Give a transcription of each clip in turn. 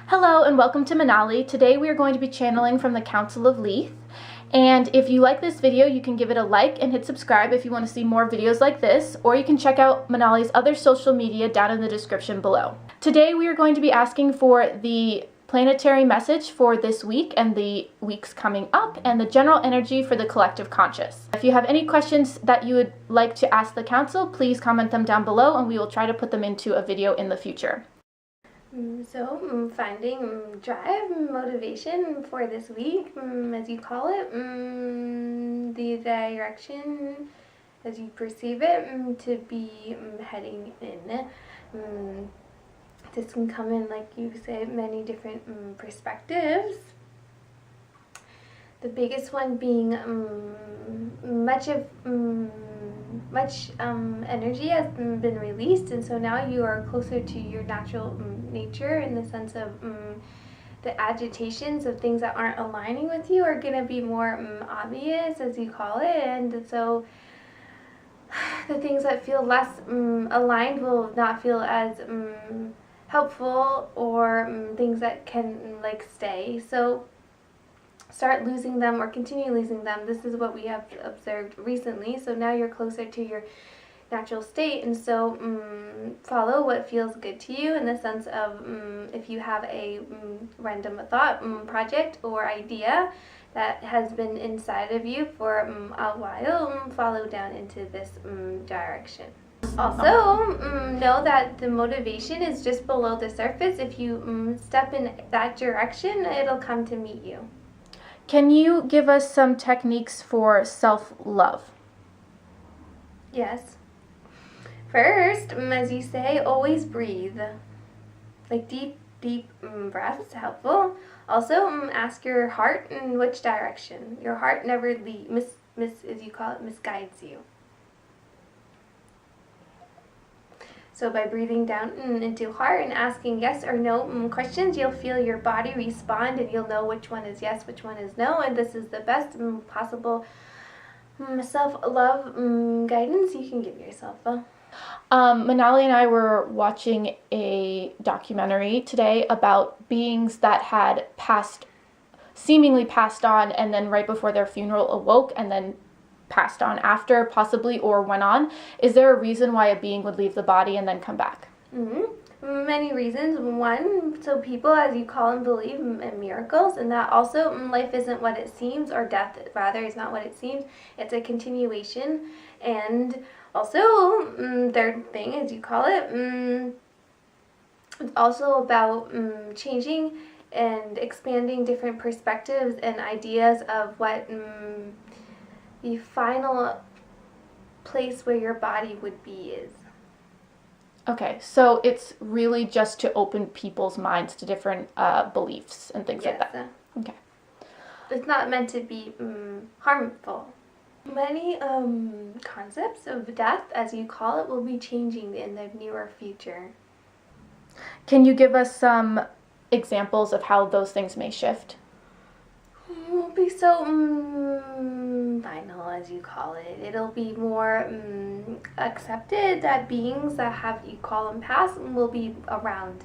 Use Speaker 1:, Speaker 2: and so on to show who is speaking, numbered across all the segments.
Speaker 1: Hello and welcome to Monali. Today we are going to be channeling from the Council of Leith. And if you like this video, you can give it a like and hit subscribe if you want to see more videos like this, or you can check out Monali's other social media down in the description below. Today we are going to be asking for the planetary message for this week and the weeks coming up, and the general energy for the collective conscious. If you have any questions that you would like to ask the council, please comment them down below and we will try to put them into a video in the future.
Speaker 2: So, finding drive, motivation for this week, as you call it, the direction as you perceive it to be heading in. This can come in, like you said, many different perspectives. The biggest one being much energy has been released, and so now you are closer to your natural nature, in the sense of the agitations of things that aren't aligning with you are going to be more obvious, as you call it, and so the things that feel less aligned will not feel as helpful, or things that can stay. So start losing them or continue losing them. This is what we have observed recently. So now you're closer to your natural state, and so follow what feels good to you, in the sense of if you have a random thought, project, or idea that has been inside of you for a while, follow down into this direction. Also, know that the motivation is just below the surface. If you step in that direction, it'll come to meet you.
Speaker 1: Can you give us some techniques for self-love?
Speaker 2: Yes. First, as you say, always breathe. Like deep breaths, helpful. Also, ask your heart in which direction. Your heart never as you call it, misguides you. So by breathing down into heart and asking yes or no questions, you'll feel your body respond, and you'll know which one is yes, which one is no, and this is the best possible self-love guidance you can give yourself.
Speaker 1: Monali and I were watching a documentary today about beings that had seemingly passed on, and then right before their funeral awoke, and then passed on after, possibly, or went on. Is there a reason why a being would leave the body and then come back?
Speaker 2: Many reasons. One, so people, as you call them, believe in miracles, and that also life isn't what it seems, or death rather is not what it seems. It's a continuation. And also, third thing, as you call it, it's also about changing and expanding different perspectives and ideas of what the final place where your body would be is.
Speaker 1: Okay, so it's really just to open people's minds to different beliefs and things like that. Okay.
Speaker 2: It's not meant to be harmful. Many concepts of death, as you call it, will be changing in the nearer future.
Speaker 1: Can you give us some examples of how those things may shift?
Speaker 2: It won't be so final, as you call it. It'll be more accepted that beings that have, you call them, past, will be around.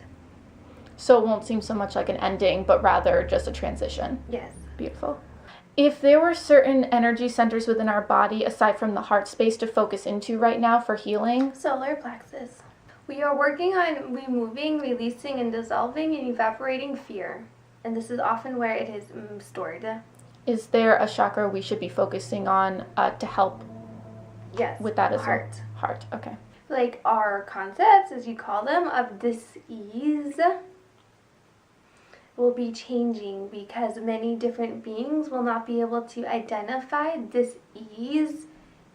Speaker 1: So it won't seem so much like an ending, but rather just a transition.
Speaker 2: Yes.
Speaker 1: Beautiful. If there were certain energy centers within our body, aside from the heart space, to focus into right now for healing?
Speaker 2: Solar plexus. We are working on removing, releasing, and dissolving and evaporating fear. And this is often where it is stored.
Speaker 1: Is there a chakra we should be focusing on to help with that as
Speaker 2: heart.
Speaker 1: well? Heart, okay.
Speaker 2: Like our concepts, as you call them, of dis-ease will be changing, because many different beings will not be able to identify dis-ease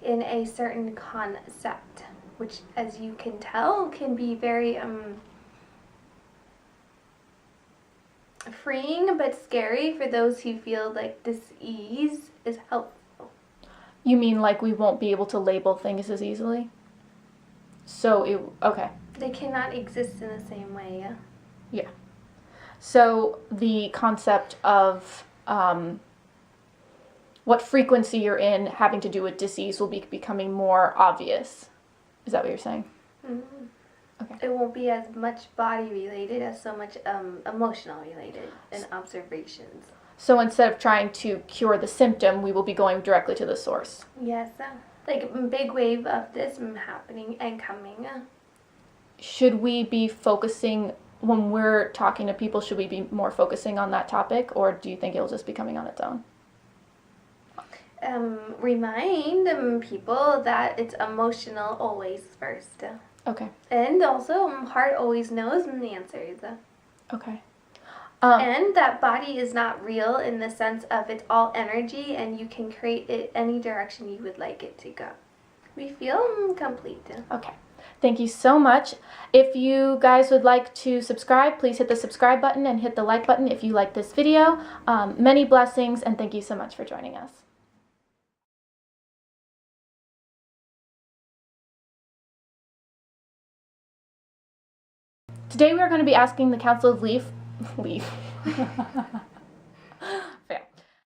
Speaker 2: in a certain concept, which, as you can tell, can be very freeing but scary for those who feel like dis-ease is helpful.
Speaker 1: You mean like we won't be able to label things as easily? So, okay.
Speaker 2: They cannot exist in the same way.
Speaker 1: Yeah. So the concept of what frequency you're in having to do with disease will be becoming more obvious. Is that what you're saying?
Speaker 2: It won't be as much body related as so much emotional related and observations.
Speaker 1: So instead of trying to cure the symptom, we will be going directly to the source.
Speaker 2: Yes, like a big wave of this happening and coming.
Speaker 1: Should we be focusing, when we're talking to people, should we be more focusing on that topic, or do you think it'll just be coming on its own?
Speaker 2: Remind people that it's emotional always first.
Speaker 1: Okay.
Speaker 2: And also, heart always knows the answers.
Speaker 1: Okay.
Speaker 2: And that body is not real in the sense of it's all energy and you can create it any direction you would like it to go. We feel complete.
Speaker 1: Okay. Thank you so much. If you guys would like to subscribe, please hit the subscribe button and hit the like button if you like this video. Many blessings, and thank you so much for joining us. Today we are going to be asking the Council of Leith